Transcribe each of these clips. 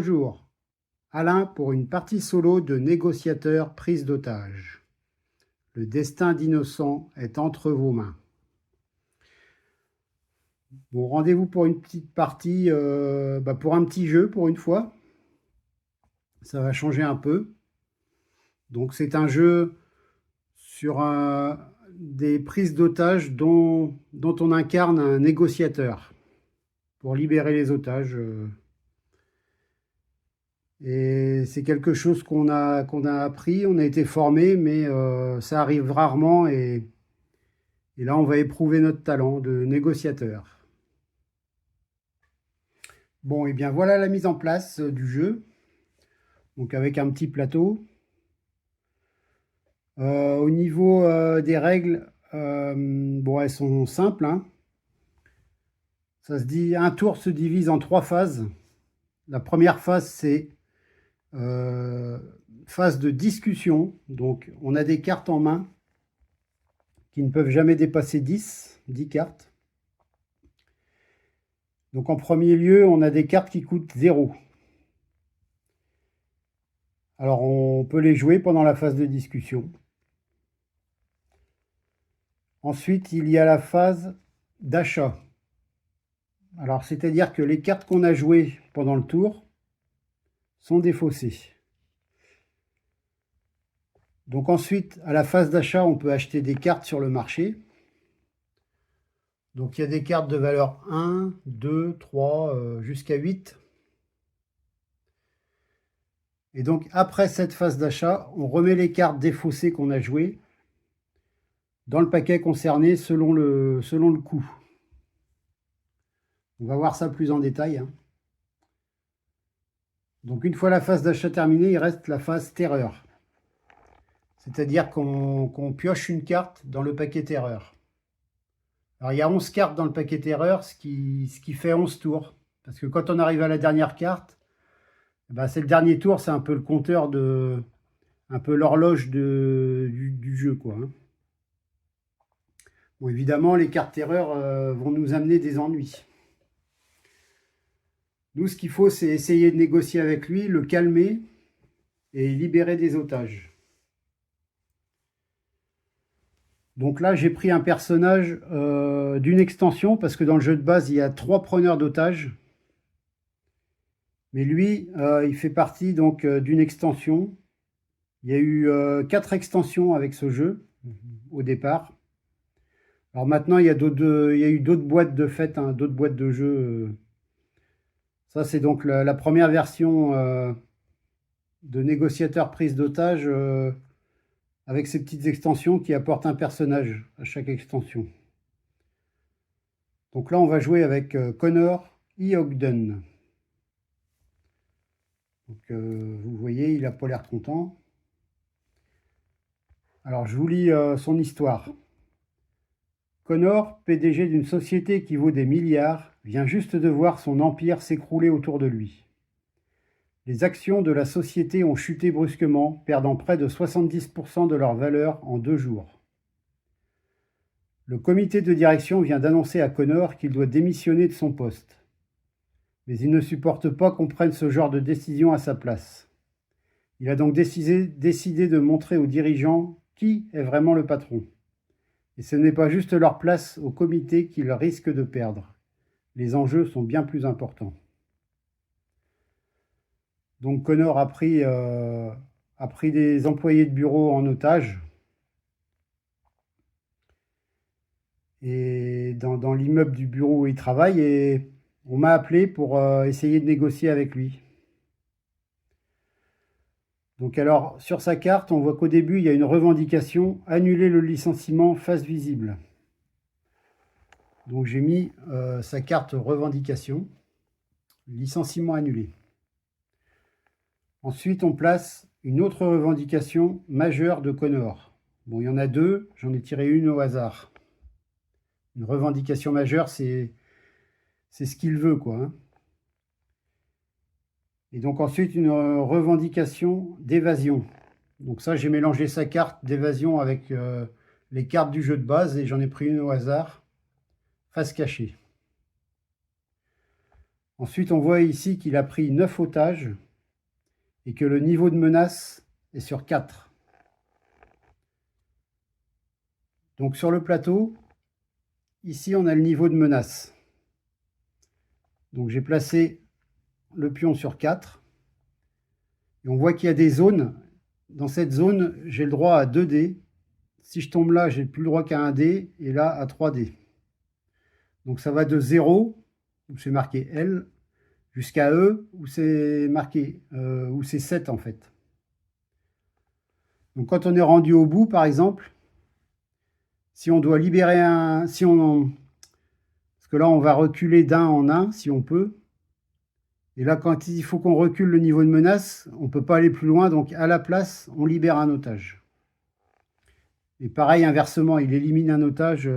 Bonjour, Alain pour une partie solo de négociateur prise d'otage. Le destin d'innocent est entre vos mains. Bon, rendez-vous pour une petite partie, pour un petit jeu pour une fois. Ça va changer un peu. Donc c'est un jeu sur des prises d'otages dont on incarne un négociateur pour libérer les otages. Et c'est quelque chose qu'on a appris, on a été formé, mais ça arrive rarement. Et là, on va éprouver notre talent de négociateur. Bon, et bien voilà la mise en place du jeu. Donc avec un petit plateau. Au niveau des règles, bon, elles sont simples, hein. Ça se dit, un tour se divise en 3 phases. La première phase, c'est phase de discussion. Donc on a des cartes en main qui ne peuvent jamais dépasser 10 cartes. Donc en premier lieu, on a des cartes qui coûtent 0. Alors on peut les jouer pendant la phase de discussion. Ensuite, il y a la phase d'achat. Alors c'est-à-dire que les cartes qu'on a jouées pendant le tour sont défaussées. Donc ensuite, à la phase d'achat, on peut acheter des cartes sur le marché. Donc il y a des cartes de valeur 1, 2, 3, jusqu'à 8. Et donc après cette phase d'achat, on remet les cartes défaussées qu'on a jouées dans le paquet concerné selon le coût. On va voir ça plus en détail, hein. Donc une fois la phase d'achat terminée, il reste la phase terreur. C'est-à-dire qu'on pioche une carte dans le paquet terreur. Alors il y a 11 cartes dans le paquet terreur, ce qui fait 11 tours. Parce que quand on arrive à la dernière carte, c'est le dernier tour, c'est un peu le compteur un peu l'horloge du jeu, quoi, hein. Bon, évidemment, les cartes terreur vont nous amener des ennuis. Nous, ce qu'il faut, c'est essayer de négocier avec lui, le calmer et libérer des otages. Donc là, j'ai pris un personnage d'une extension, parce que dans le jeu de base, il y a 3 preneurs d'otages. Mais lui, il fait partie donc d'une extension. Il y a eu 4 extensions avec ce jeu, au départ. Alors maintenant, il y a eu d'autres boîtes de fête, hein, d'autres boîtes de jeux. Ça, c'est donc la première version de négociateur prise d'otage avec ces petites extensions qui apportent un personnage à chaque extension. Donc là, on va jouer avec Connor E. Ogden. Donc, vous voyez, il n'a pas l'air content. Alors, je vous lis son histoire. Connor, PDG d'une société qui vaut des milliards, vient juste de voir son empire s'écrouler autour de lui. Les actions de la société ont chuté brusquement, perdant près de 70% de leur valeur en 2 jours. Le comité de direction vient d'annoncer à Connor qu'il doit démissionner de son poste. Mais il ne supporte pas qu'on prenne ce genre de décision à sa place. Il a donc décidé de montrer aux dirigeants qui est vraiment le patron. Et ce n'est pas juste leur place au comité qu'ils risquent de perdre. Les enjeux sont bien plus importants. Donc Connor a pris des employés de bureau en otage. Et dans l'immeuble du bureau où il travaille, et on m'a appelé pour essayer de négocier avec lui. Donc alors, sur sa carte, on voit qu'au début, il y a une revendication, annuler le licenciement face visible. Donc j'ai mis sa carte revendication, licenciement annulé. Ensuite, on place une autre revendication majeure de Connor. Bon, il y en a 2, j'en ai tiré une au hasard. Une revendication majeure, c'est ce qu'il veut, quoi, hein. Et donc ensuite, une revendication d'évasion. Donc ça, j'ai mélangé sa carte d'évasion avec les cartes du jeu de base et j'en ai pris une au hasard, face cachée. Ensuite, on voit ici qu'il a pris 9 otages et que le niveau de menace est sur 4. Donc sur le plateau, ici on a le niveau de menace. Donc j'ai placé le pion sur 4. Et on voit qu'il y a des zones. Dans cette zone, j'ai le droit à 2 dés. Si je tombe là, j'ai plus le droit qu'à 1 dé, et là à 3 dés. Donc ça va de 0, où c'est marqué L, jusqu'à E, où c'est marqué, où c'est 7 en fait. Donc quand on est rendu au bout, par exemple, si on doit libérer un... parce que là, on va reculer d'un en un, si on peut. Et là, quand il faut qu'on recule le niveau de menace, on ne peut pas aller plus loin, donc à la place, on libère un otage. Et pareil, inversement, il élimine un otage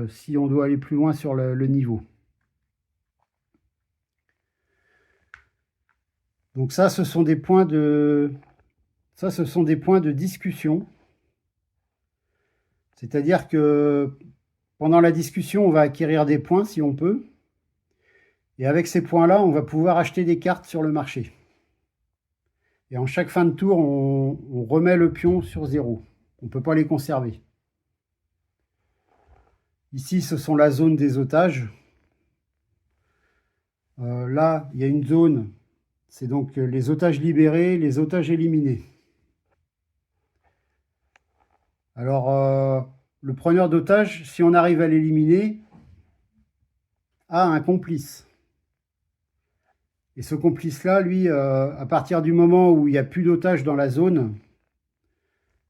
si on doit aller plus loin sur le niveau. Donc ça, ce sont des points de discussion. C'est-à-dire que pendant la discussion, on va acquérir des points si on peut. Et avec ces points-là, on va pouvoir acheter des cartes sur le marché. Et en chaque fin de tour, on remet le pion sur 0. On ne peut pas les conserver. Ici, ce sont la zone des otages. Là, il y a une zone, c'est donc les otages libérés, les otages éliminés. Alors, le preneur d'otages, si on arrive à l'éliminer, a un complice. Et ce complice-là, lui, à partir du moment où il n'y a plus d'otages dans la zone,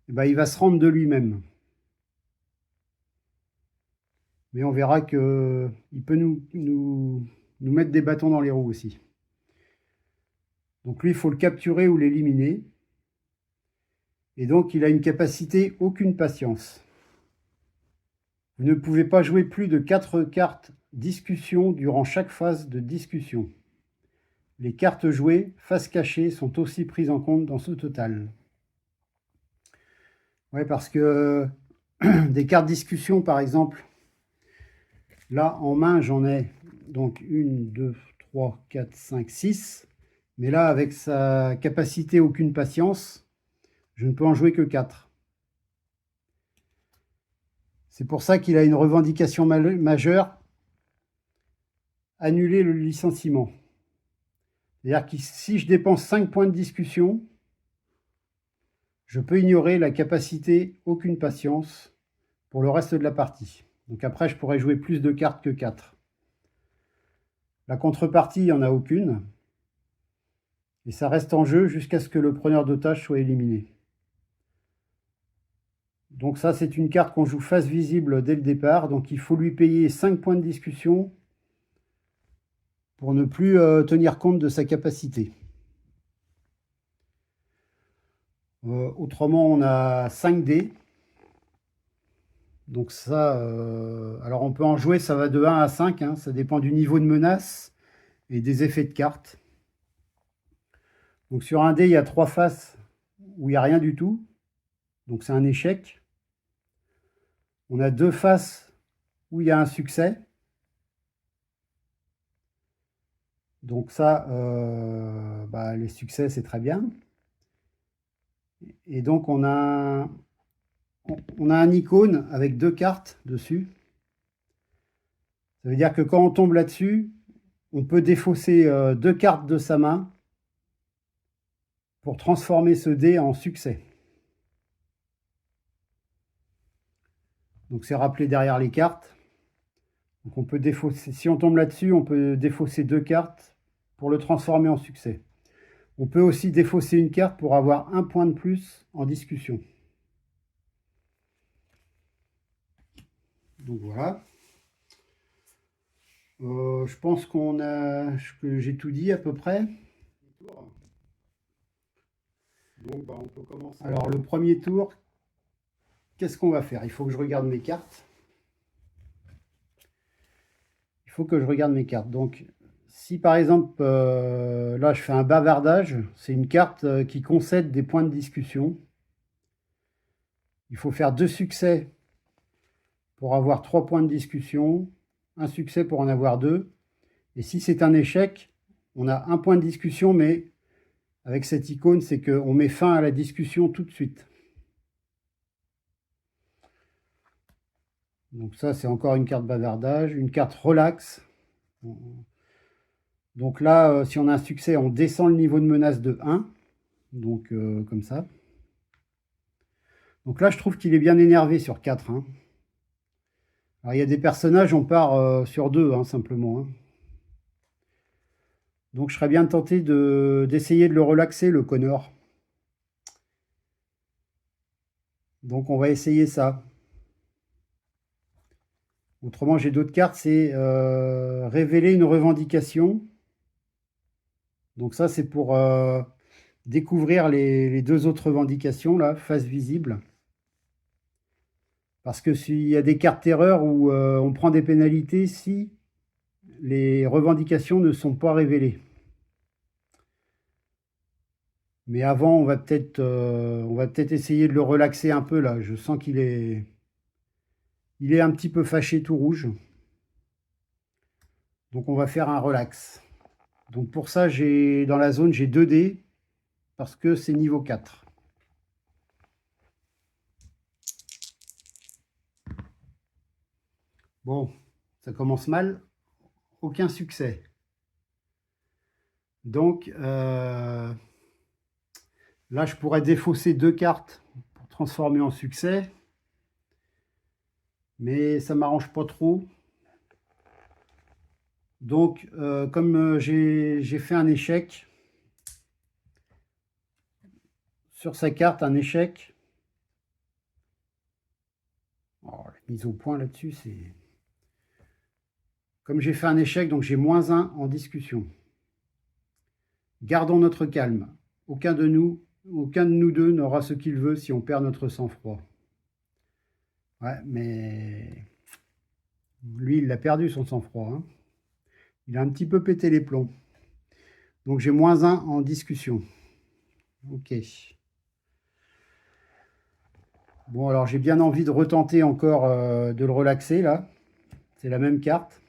eh ben, il va se rendre de lui-même. Mais on verra qu'il peut nous mettre des bâtons dans les roues aussi. Donc lui, il faut le capturer ou l'éliminer. Et donc, il a une capacité aucune patience. Vous ne pouvez pas jouer plus de 4 cartes discussion durant chaque phase de discussion. Les cartes jouées, face cachée, sont aussi prises en compte dans ce total. Ouais, parce que des cartes discussion, par exemple, là, en main, j'en ai donc 1, 2, 3, 4, 5, 6. Mais là, avec sa capacité aucune patience, je ne peux en jouer que 4. C'est pour ça qu'il a une revendication majeure, annuler le licenciement. C'est-à-dire que si je dépense 5 points de discussion, je peux ignorer la capacité aucune patience pour le reste de la partie. Donc après, je pourrais jouer plus de cartes que 4. La contrepartie, il n'y en a aucune. Et ça reste en jeu jusqu'à ce que le preneur d'otage soit éliminé. Donc ça, c'est une carte qu'on joue face visible dès le départ. Donc il faut lui payer 5 points de discussion pour ne plus tenir compte de sa capacité. Autrement, on a 5 dés. Donc ça, alors on peut en jouer, ça va de 1 à 5, hein, ça dépend du niveau de menace et des effets de cartes. Donc sur un dé, il y a 3 faces où il n'y a rien du tout. Donc c'est un échec. On a 2 faces où il y a un succès. Donc ça, les succès, c'est très bien. Et donc on a un icône avec 2 cartes dessus. Ça veut dire que quand on tombe là-dessus, on peut défausser 2 cartes de sa main pour transformer ce dé en succès. Donc c'est rappelé derrière les cartes. Donc on peut défausser, si on tombe là-dessus, on peut défausser 2 cartes pour le transformer en succès. On peut aussi défausser une carte pour avoir 1 point de plus en discussion. Donc voilà. Je pense que j'ai tout dit à peu près. Donc on peut commencer. Alors le premier tour, qu'est-ce qu'on va faire? Il faut que je regarde mes cartes. Il faut que je regarde mes cartes. Donc si par exemple, là je fais un bavardage, c'est une carte qui concède des points de discussion. Il faut faire 2 succès pour avoir 3 points de discussion, un succès pour en avoir 2. Et si c'est un échec, on a un point de discussion, mais avec cette icône, c'est qu'on met fin à la discussion tout de suite. Donc ça, c'est encore une carte bavardage, une carte relax. Donc là, si on a un succès, on descend le niveau de menace de 1. Donc comme ça. Donc là, je trouve qu'il est bien énervé sur 4. Hein. Alors il y a des personnages, on part sur 2, hein, simplement. Hein. Donc je serais bien tenté d'essayer de le relaxer, le Connor. Donc on va essayer ça. Autrement, j'ai d'autres cartes, c'est révéler une revendication. Donc ça, c'est pour découvrir les 2 autres revendications, là, face visible. Parce que s'il y a des cartes erreurs où on prend des pénalités si les revendications ne sont pas révélées. Mais avant, on va peut-être essayer de le relaxer un peu, là. Je sens qu'il est un petit peu fâché tout rouge. Donc on va faire un relax. Donc pour ça, dans la zone, j'ai 2 dés parce que c'est niveau 4. Bon, ça commence mal. Aucun succès. Donc là, je pourrais défausser 2 cartes pour transformer en succès. Mais ça m'arrange pas trop. Donc, comme j'ai fait un échec, sur sa carte, un échec. Oh, la mise au point là-dessus, c'est... Comme j'ai fait un échec, donc j'ai -1 en discussion. Gardons notre calme. Aucun de nous deux n'aura ce qu'il veut si on perd notre sang-froid. Ouais, mais... Lui, il a perdu son sang-froid. Hein. Il a un petit peu pété les plombs. Donc j'ai -1 en discussion. Ok. Bon, alors j'ai bien envie de retenter encore de le relaxer, là. C'est la même carte.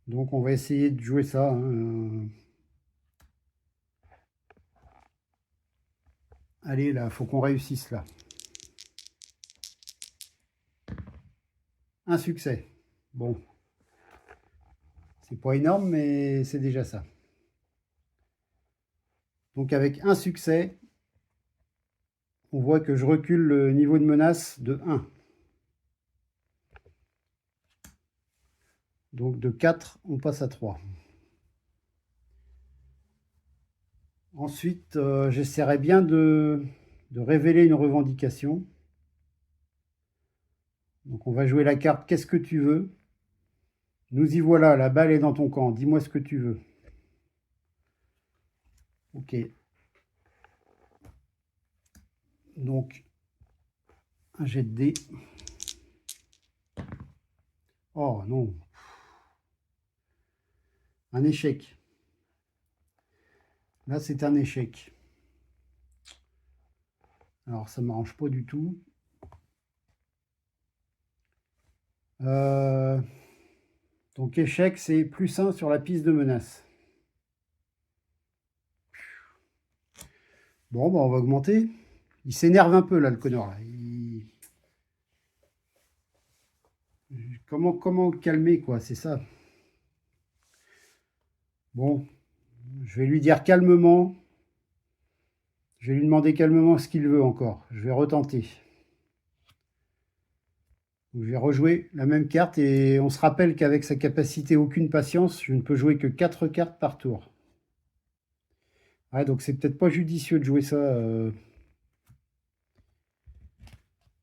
Donc on va essayer de jouer ça. Hein. Allez, là, faut qu'on réussisse, là. Un succès. Bon. C'est pas énorme, mais c'est déjà ça. Donc avec un succès, on voit que je recule le niveau de menace de 1. Donc de 4, on passe à 3. Ensuite, j'essaierai bien de révéler une revendication. Donc on va jouer la carte « Qu'est-ce que tu veux ?» Nous y voilà, la balle est dans ton camp, dis-moi ce que tu veux. Ok. Donc, un jet de dés. Oh non. Un échec. Là, c'est un échec. Alors, ça ne m'arrange pas du tout. Donc, échec, c'est +1 sur la piste de menace. Bon, bah, on va augmenter. Il s'énerve un peu, là, le connard. Là. Comment le calmer, quoi, c'est ça. Bon, je vais lui dire calmement. Je vais lui demander calmement ce qu'il veut encore. Je vais retenter. Donc, je vais rejouer la même carte et on se rappelle qu'avec sa capacité aucune patience, je ne peux jouer que 4 cartes par tour. Ouais, donc c'est peut-être pas judicieux de jouer ça.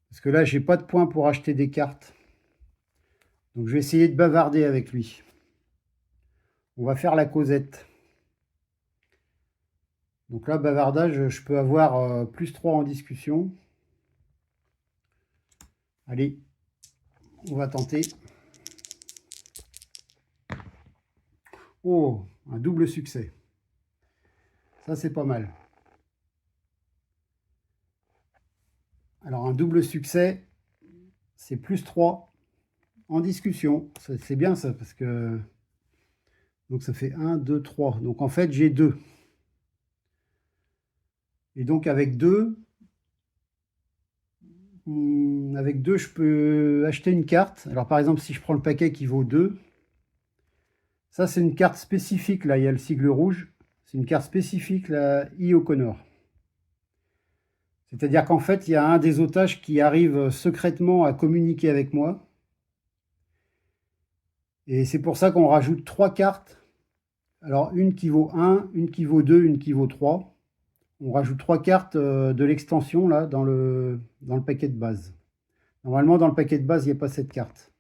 Parce que là, j'ai pas de points pour acheter des cartes. Donc je vais essayer de bavarder avec lui. On va faire la causette. Donc là, bavardage, je peux avoir +3 en discussion. Allez, on va tenter. Oh, un double succès. Ça, c'est pas mal. Alors, un double succès, c'est +3 en discussion. C'est bien ça, parce que Donc ça fait 1, 2, 3. Donc en fait, j'ai 2. Et donc avec 2, je peux acheter une carte. Alors par exemple, si je prends le paquet qui vaut 2, ça c'est une carte spécifique, là, il y a le sigle rouge. C'est une carte spécifique, la I. O'Connor. C'est-à-dire qu'en fait, il y a un des otages qui arrive secrètement à communiquer avec moi. Et c'est pour ça qu'on rajoute 3 cartes. Alors une qui vaut 1, une qui vaut 2, une qui vaut 3. On rajoute 3 cartes de l'extension là dans le paquet de base. Normalement, dans le paquet de base, il n'y a pas cette carte.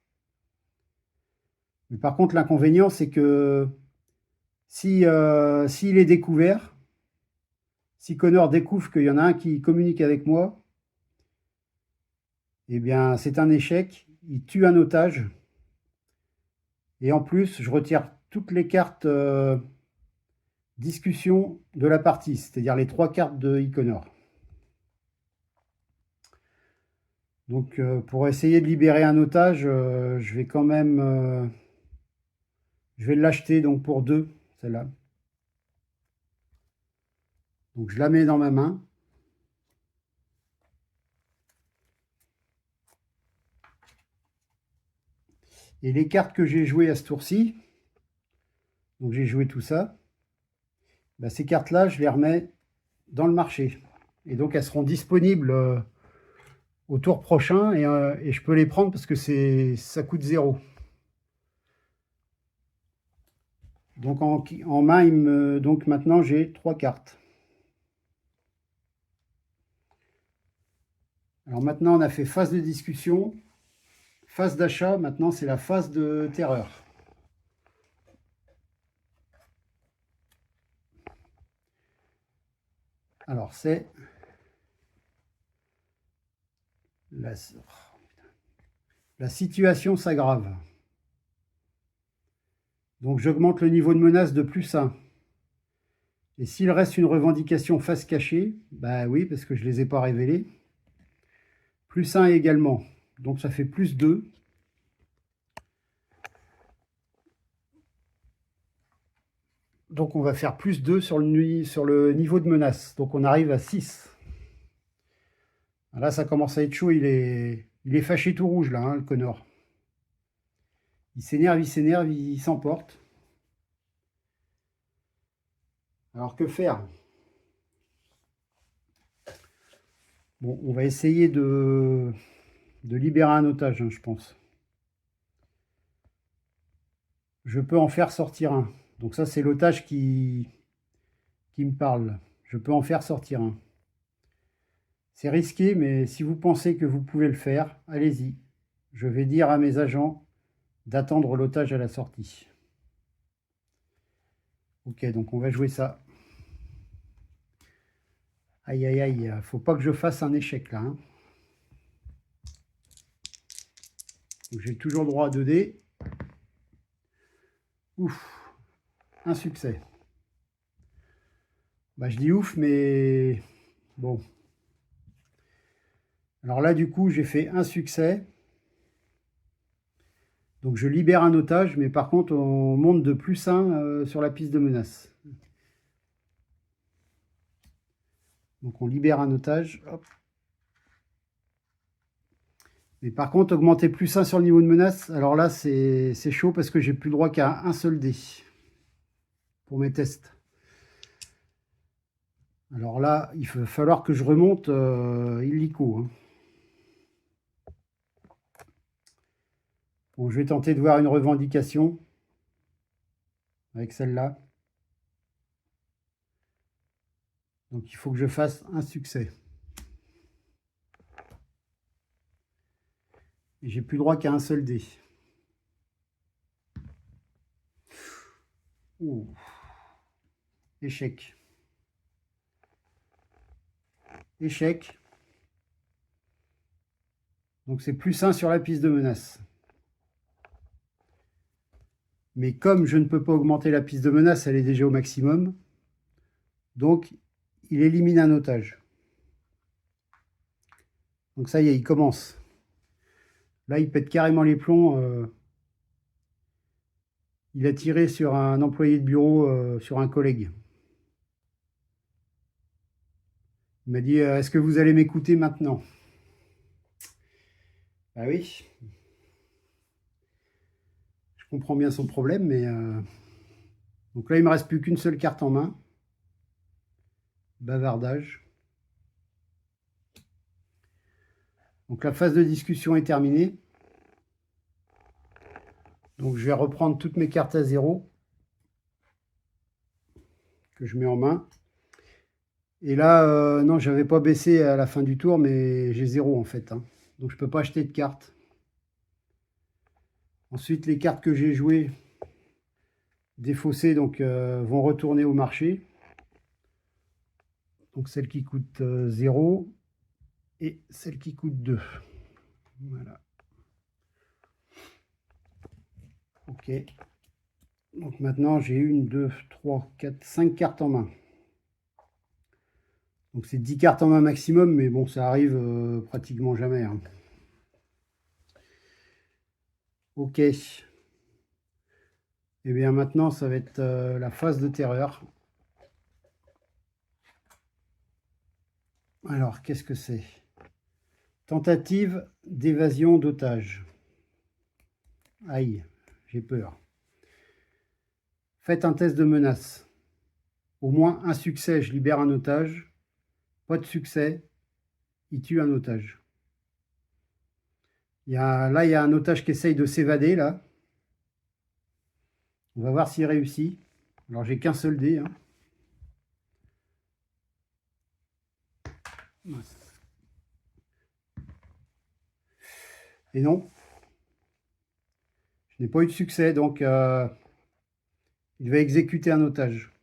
Mais par contre, l'inconvénient, c'est que s'il est découvert, si Connor découvre qu'il y en a un qui communique avec moi, eh bien, c'est un échec. Il tue un otage. Et en plus, je retire toutes les cartes discussion de la partie, c'est-à-dire les 3 cartes de Iconor. Donc, pour essayer de libérer un otage, je vais quand même... je vais l'acheter donc pour 2, celle-là. Donc, je la mets dans ma main. Et les cartes que j'ai jouées à ce tour-ci, donc j'ai joué tout ça, bah, ces cartes-là, je les remets dans le marché. Et donc, elles seront disponibles au tour prochain et je peux les prendre parce que ça coûte 0. Donc, en main, donc maintenant, j'ai 3 cartes. Alors maintenant, on a fait phase de discussion, phase d'achat. Maintenant, c'est la phase de terreur. Alors, c'est la situation s'aggrave. Donc, j'augmente le niveau de menace de +1. Et s'il reste une revendication face cachée, bah oui, parce que je ne les ai pas révélées, +1 également. Donc, ça fait +2. Donc, on va faire +2 sur le niveau de menace. Donc, on arrive à 6. Là, ça commence à être chaud. Il est fâché tout rouge, là, hein, le Connor. Il s'énerve, il s'emporte. Alors, que faire? Bon, on va essayer de libérer un otage, hein, je pense. Je peux en faire sortir un. Donc ça, c'est l'otage qui me parle. Je peux en faire sortir un. C'est risqué, mais si vous pensez que vous pouvez le faire, allez-y. Je vais dire à mes agents d'attendre l'otage à la sortie. Ok, donc on va jouer ça. Aïe, aïe, aïe, faut pas que je fasse un échec là. Hein. J'ai toujours droit à 2 dés. Ouf, un succès. Bah, je dis ouf, mais bon. Alors là, du coup, j'ai fait un succès. Donc je libère un otage, mais par contre, on monte de +1 sur la piste de menace. Donc on libère un otage. Hop. Mais par contre, augmenter +1 sur le niveau de menace, alors là, c'est chaud parce que j'ai plus le droit qu'à un seul dé pour mes tests. Alors là, il va falloir que je remonte illico. Hein. Bon, je vais tenter de voir une revendication avec celle-là. Donc il faut que je fasse un succès. Et j'ai plus le droit qu'à un seul dé. Ouh. Échec. Échec. Donc c'est +1 sur la piste de menace. Mais comme je ne peux pas augmenter la piste de menace, elle est déjà au maximum. Donc il élimine un otage. Donc ça y est, il commence. Là, il pète carrément les plombs. Il a tiré sur un employé de bureau, sur un collègue. Il m'a dit, est-ce que vous allez m'écouter maintenant? Ah oui, je comprends bien son problème, mais... Donc là, il ne me reste plus qu'une seule carte en main. Bavardage. Donc la phase de discussion est terminée. Donc je vais reprendre toutes mes cartes à zéro que je mets en main. Et là, non, je n'avais pas baissé à la fin du tour, mais j'ai zéro en fait, hein. Donc je ne peux pas acheter de cartes. Ensuite, les cartes que j'ai jouées, défaussées, donc vont retourner au marché. Donc celle qui coûte 0 et celle qui coûte 2. Voilà. Ok. Donc maintenant, j'ai 1, 2, 3, 4, 5 cartes en main. Donc c'est 10 cartes en main maximum, mais bon, ça arrive pratiquement jamais, hein. Ok. Et bien maintenant, ça va être la phase de terreur. Alors, qu'est-ce que c'est? Tentative d'évasion d'otage. Aïe, j'ai peur. Faites un test de menace. Au moins un succès, je libère un otage. Pas de succès, il tue un otage. Là, il y a un otage qui essaye de s'évader, là. On va voir s'il réussit. Alors, j'ai qu'un seul dé, hein. Et non, je n'ai pas eu de succès, donc il va exécuter un otage.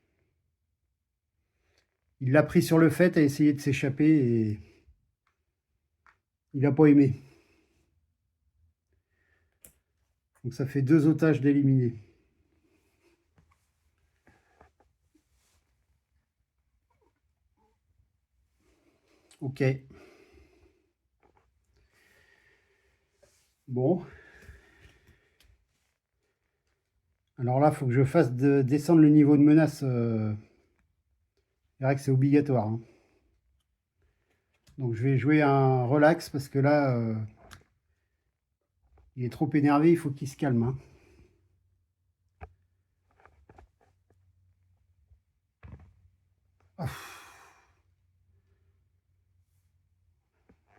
Il l'a pris sur le fait, a essayé de s'échapper et il n'a pas aimé. Donc ça fait 2 otages d'éliminer. Ok. Bon. Alors là, il faut que je fasse descendre le niveau de menace. C'est vrai que c'est obligatoire, hein. Donc je vais jouer un relax parce que là, il est trop énervé, il faut qu'il se calme, hein.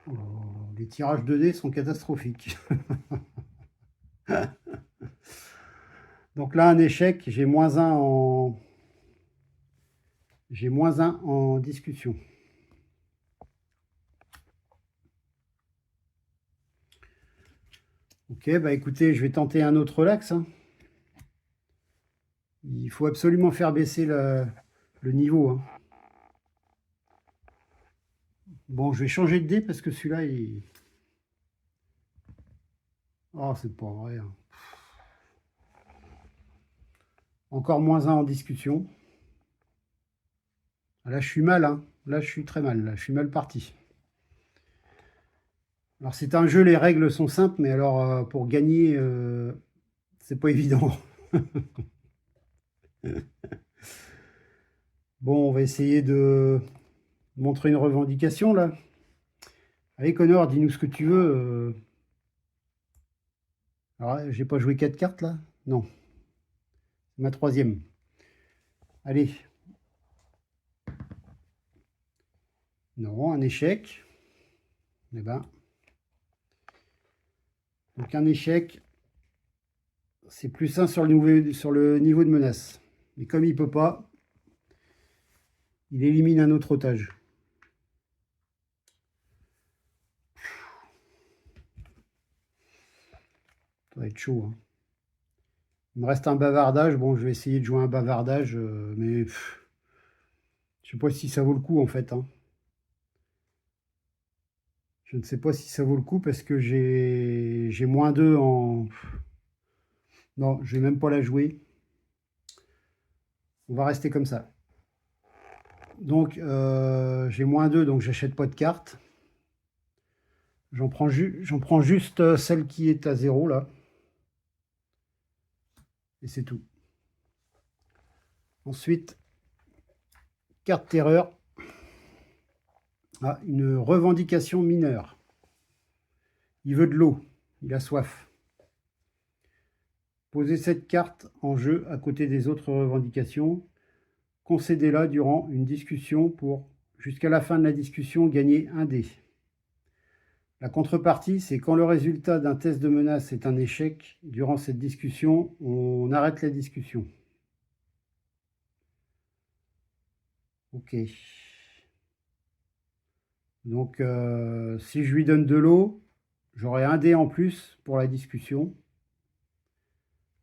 Oh, les tirages de dés sont catastrophiques. Donc là, un échec, j'ai -1 en... J'ai -1 en discussion. Ok, bah écoutez, je vais tenter un autre relax, hein. Il faut absolument faire baisser le niveau, hein. Bon, je vais changer de dé parce que celui-là, il... Oh, c'est pas vrai, hein. Encore -1 en discussion. Là, je suis mal, hein. Là, je suis très mal. Là, je suis mal parti. Alors, c'est un jeu, les règles sont simples, mais alors, pour gagner, c'est pas évident. Bon, on va essayer de montrer une revendication, là. Allez, Connor, dis-nous ce que tu veux. Alors, j'ai pas joué 4 cartes, là? Non. C'est ma 3e. Allez. Non, un échec. Eh ben. Donc, un échec, c'est +1 sur le niveau de menace. Mais comme il peut pas, il élimine un autre otage. Ça va être chaud, hein. Il me reste un bavardage. Bon, je vais essayer de jouer un bavardage, mais je sais pas si ça vaut le coup en fait, hein. Je ne sais pas si ça vaut le coup parce que j'ai -2 en... Non, je vais même pas la jouer. On va rester comme ça. Donc, j'ai -2, donc j'achète pas de carte. J'en prends juste celle qui est à 0 là. Et c'est tout. Ensuite, carte terreur. Ah, une revendication mineure. Il veut de l'eau. Il a soif. Posez cette carte en jeu à côté des autres revendications. Concédez-la durant une discussion pour, jusqu'à la fin de la discussion, gagner un dé. La contrepartie, c'est quand le résultat d'un test de menace est un échec, durant cette discussion, on arrête la discussion. Ok. Donc, si je lui donne de l'eau, j'aurai un dé en plus pour la discussion.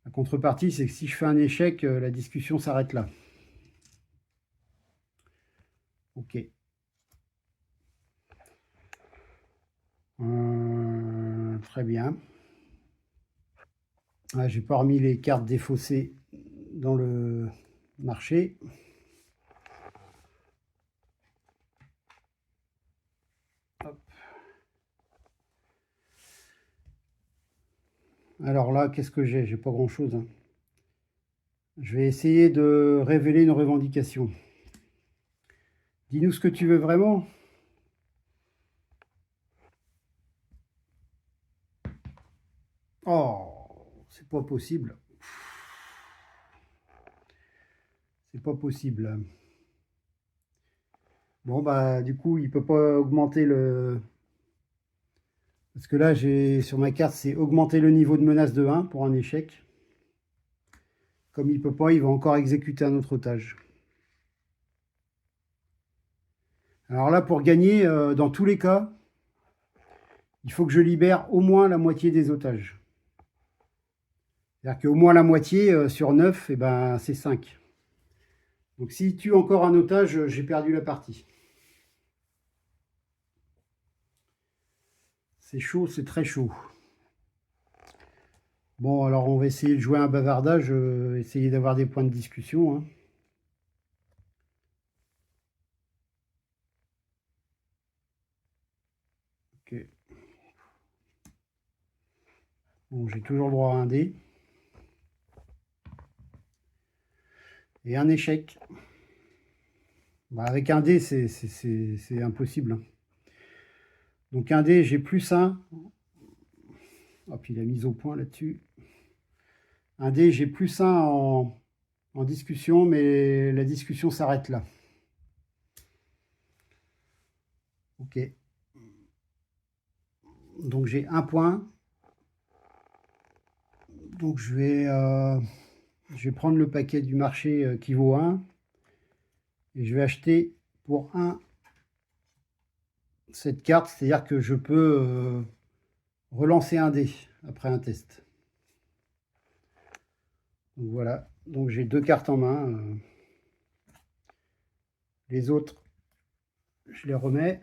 La contrepartie, c'est que si je fais un échec, la discussion s'arrête là. Ok. Très bien. Ah, j'ai pas remis les cartes défaussées dans le marché. Hop. Alors là, qu'est-ce que j'ai? J'ai pas grand-chose, hein. Je vais essayer de révéler une revendication. Dis-nous ce que tu veux vraiment. Oh, c'est pas possible. C'est pas possible. Bon, bah, du coup, il peut pas augmenter le... Parce que là, j'ai sur ma carte, c'est augmenter le niveau de menace de 1 pour un échec. Comme il peut pas, il va encore exécuter un autre otage. Alors là, pour gagner, dans tous les cas, il faut que je libère au moins la moitié des otages. C'est-à-dire qu'au moins la moitié sur 9, eh ben, c'est 5. Donc s'il tue encore un otage, j'ai perdu la partie. C'est chaud, c'est très chaud. Bon, alors on va essayer de jouer un bavardage, essayer d'avoir des points de discussion, hein. Ok. Bon, j'ai toujours le droit à un dé. Et un échec. Bah, avec un dé, c'est impossible, hein. Donc un dé, j'ai plus 1. Hop, il a mis au point là-dessus. Un dé, j'ai plus 1 en discussion, mais la discussion s'arrête là. Ok. Donc j'ai un point. Donc je vais prendre le paquet du marché qui vaut 1. Et je vais acheter pour 1 cette carte, c'est-à-dire que je peux relancer un dé après un test. Donc voilà, donc j'ai 2 cartes en main. Les autres, je les remets.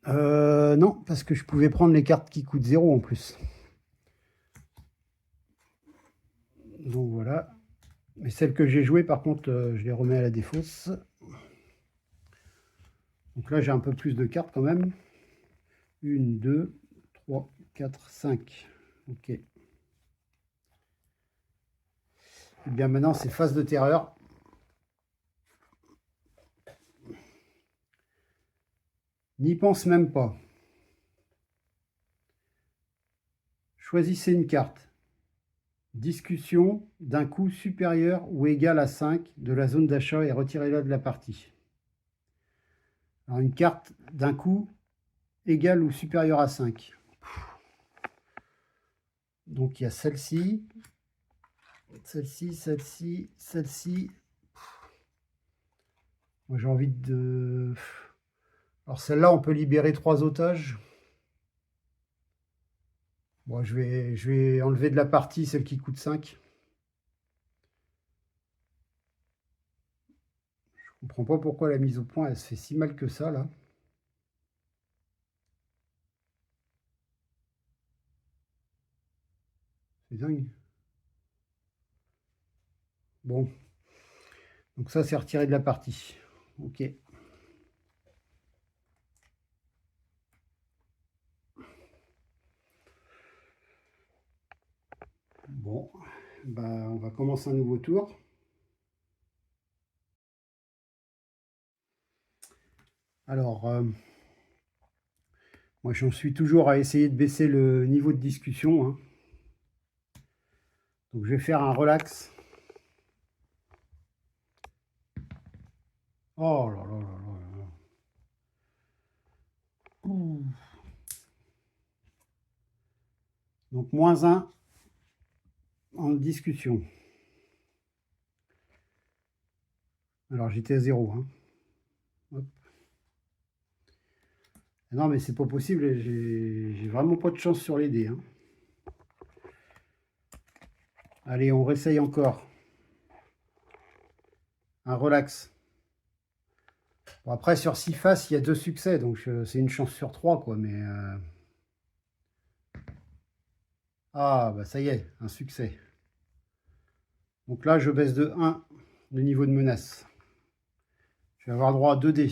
Non, parce que je pouvais prendre les cartes qui coûtent 0 en plus. Donc voilà. Mais celles que j'ai jouées, par contre, je les remets à la défausse. Donc là, j'ai un peu plus de cartes quand même. 1, 2, 3, 4, 5. Ok. Et bien maintenant, c'est phase de terreur. N'y pense même pas. Choisissez une carte. Discussion d'un coût supérieur ou égal à 5 de la zone d'achat et retirez-la de la partie. Alors une carte d'un coût égal ou supérieur à 5. Donc il y a celle-ci, celle-ci, celle-ci, celle-ci. Moi j'ai envie de... Alors celle-là, on peut libérer 3 otages. Bon, je vais enlever de la partie celle qui coûte 5. Je comprends pas pourquoi la mise au point, elle se fait si mal que ça, là. C'est dingue. Bon. Donc ça, c'est retiré de la partie. Ok. Bon, bah, on va commencer un nouveau tour. Alors, moi j'en suis toujours à essayer de baisser le niveau de discussion, hein. Donc je vais faire un relax. Oh là là là là là. Ouh. Donc -1 en discussion. Alors j'étais à 0, hein. Hop. Non mais c'est pas possible, j'ai vraiment pas de chance sur les dés, hein. Allez, on réessaye encore. Un relax. Bon, après, sur 6 faces, il y a 2 succès, donc c'est une chance sur 3, quoi. Mais ah, bah ça y est, un succès. Donc là, je baisse de 1 le niveau de menace. Je vais avoir droit à 2 dés.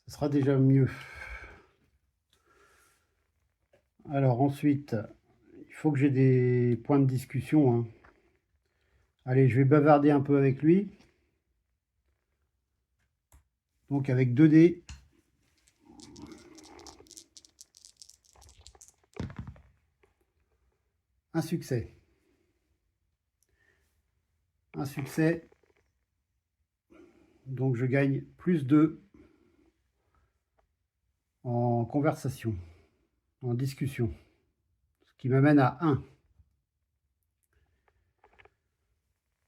Ça sera déjà mieux. Alors ensuite, il faut que j'ai des points de discussion, hein. Allez, je vais bavarder un peu avec lui. Donc avec 2 dés. Un succès. Un succès. Donc je gagne plus 2 en conversation, en discussion. Ce qui m'amène à 1.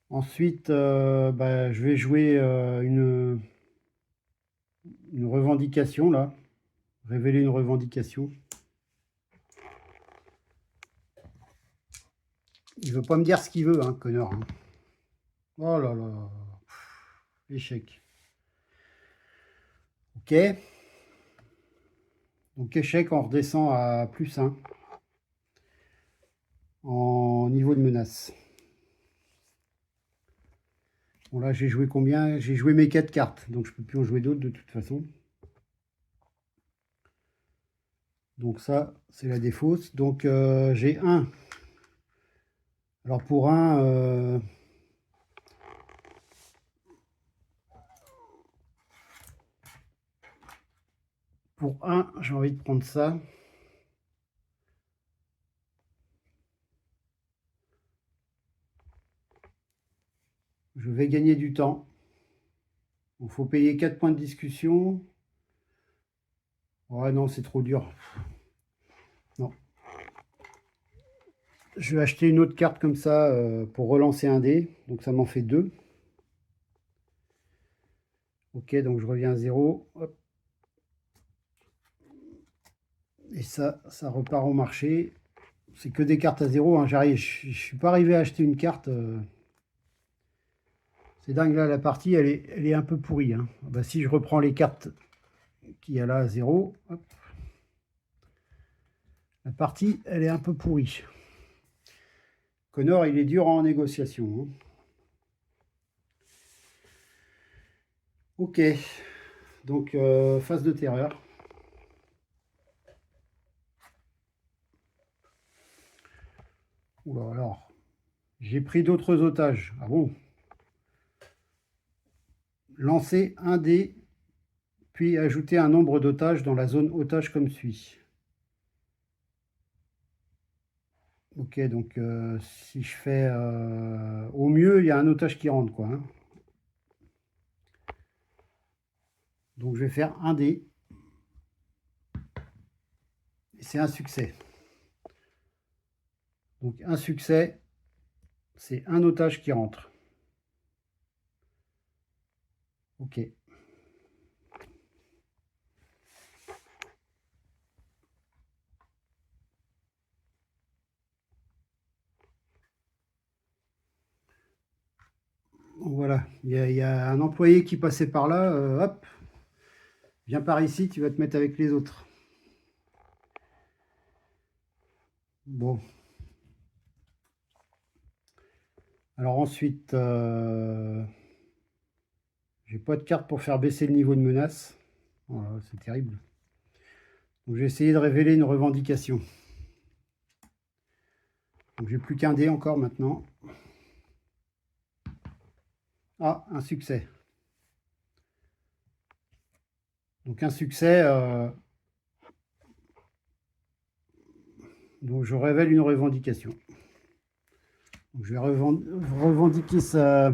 Ensuite, bah, je vais jouer une revendication, là. Révéler une revendication. Il veut pas me dire ce qu'il veut, hein, connard, hein. Oh là là. Échec. Ok. Donc échec, on redescend à +1 en niveau de menace. Bon là, j'ai joué combien? J'ai joué mes 4 cartes, donc je peux plus en jouer d'autres de toute façon. Donc ça, c'est la défausse. Donc j'ai 1. Alors pour 1... pour 1, j'ai envie de prendre ça. Je vais gagner du temps. Il faut payer 4 points de discussion. Ouais, non, c'est trop dur. Non. Je vais acheter une autre carte comme ça pour relancer un dé. Donc ça m'en fait 2. Ok, donc je reviens à 0. Hop. Et ça repart au marché. C'est que des cartes à 0, hein. Je suis pas arrivé à acheter une carte. C'est dingue, là, la partie, elle est un peu pourrie, hein. Bah, si je reprends les cartes qu'il y a là à 0, hop. La partie, elle est un peu pourrie. Connor, il est dur en négociation, hein. Ok, donc phase de terreur. Oula, alors, j'ai pris d'autres otages. Ah bon? Lancer un dé, puis ajouter un nombre d'otages dans la zone otage comme suit. Ok, donc si je fais au mieux, il y a un otage qui rentre, quoi, hein. Donc je vais faire un dé. Et c'est un succès. Donc un succès, c'est un otage qui rentre. Ok. Voilà, il y a un employé qui passait par là, hop, viens par ici, tu vas te mettre avec les autres. Bon. Alors ensuite, j'ai pas de carte pour faire baisser le niveau de menace. Voilà, c'est terrible. Donc j'ai essayé de révéler une revendication. Donc j'ai plus qu'un dé encore maintenant. Ah, un succès. Donc un succès. Donc je révèle une revendication. Donc je vais revendiquer sa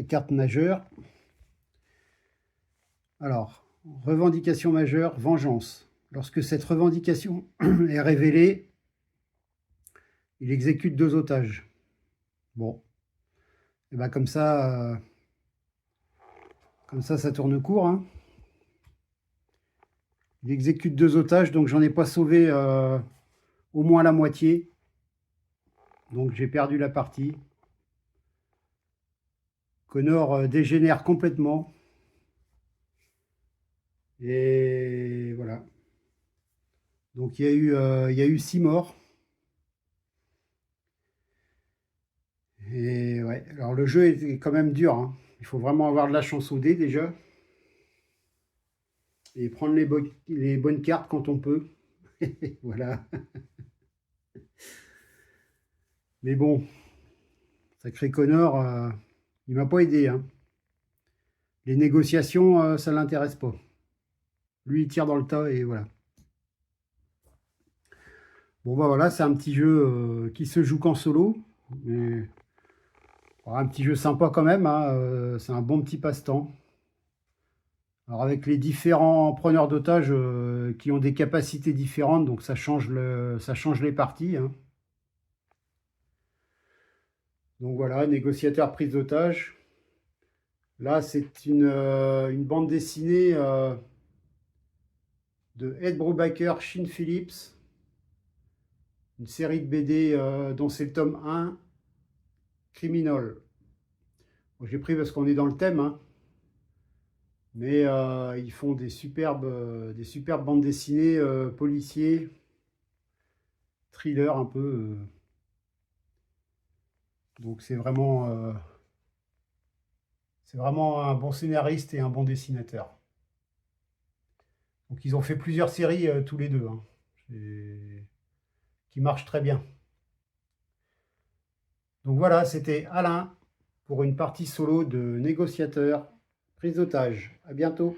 carte majeure. Alors, revendication majeure, vengeance. Lorsque cette revendication est révélée, il exécute 2 otages. Bon, et ben comme ça tourne court. Hein. Il exécute 2 otages, donc j'en ai pas sauvé au moins la moitié. Donc j'ai perdu la partie. Connor dégénère complètement. Et voilà. Donc il y a eu 6 morts. Et ouais, alors le jeu est quand même dur. Hein. Il faut vraiment avoir de la chance au dé déjà. Et prendre les bonnes cartes quand on peut. Voilà. Mais bon, sacré Connor, il m'a pas aidé. Hein. Les négociations, ça l'intéresse pas. Lui, il tire dans le tas et voilà. Bon, bah voilà, c'est un petit jeu qui se joue qu'en solo. Mais un petit jeu sympa quand même. Hein, c'est un bon petit passe-temps. Alors avec les différents preneurs d'otages qui ont des capacités différentes, donc ça change les parties. Hein. Donc voilà, négociateur prise d'otage. Là, c'est une bande dessinée de Ed Brubaker, Sean Phillips. Une série de BD dont c'est le tome 1, Criminal. Bon, j'ai pris parce qu'on est dans le thème, hein. Mais ils font des superbes bandes dessinées policiers, thriller un peu. Donc c'est vraiment un bon scénariste et un bon dessinateur. Donc ils ont fait plusieurs séries tous les deux, hein, qui marchent très bien. Donc voilà, c'était Alain pour une partie solo de négociateur, prise d'otage. À bientôt.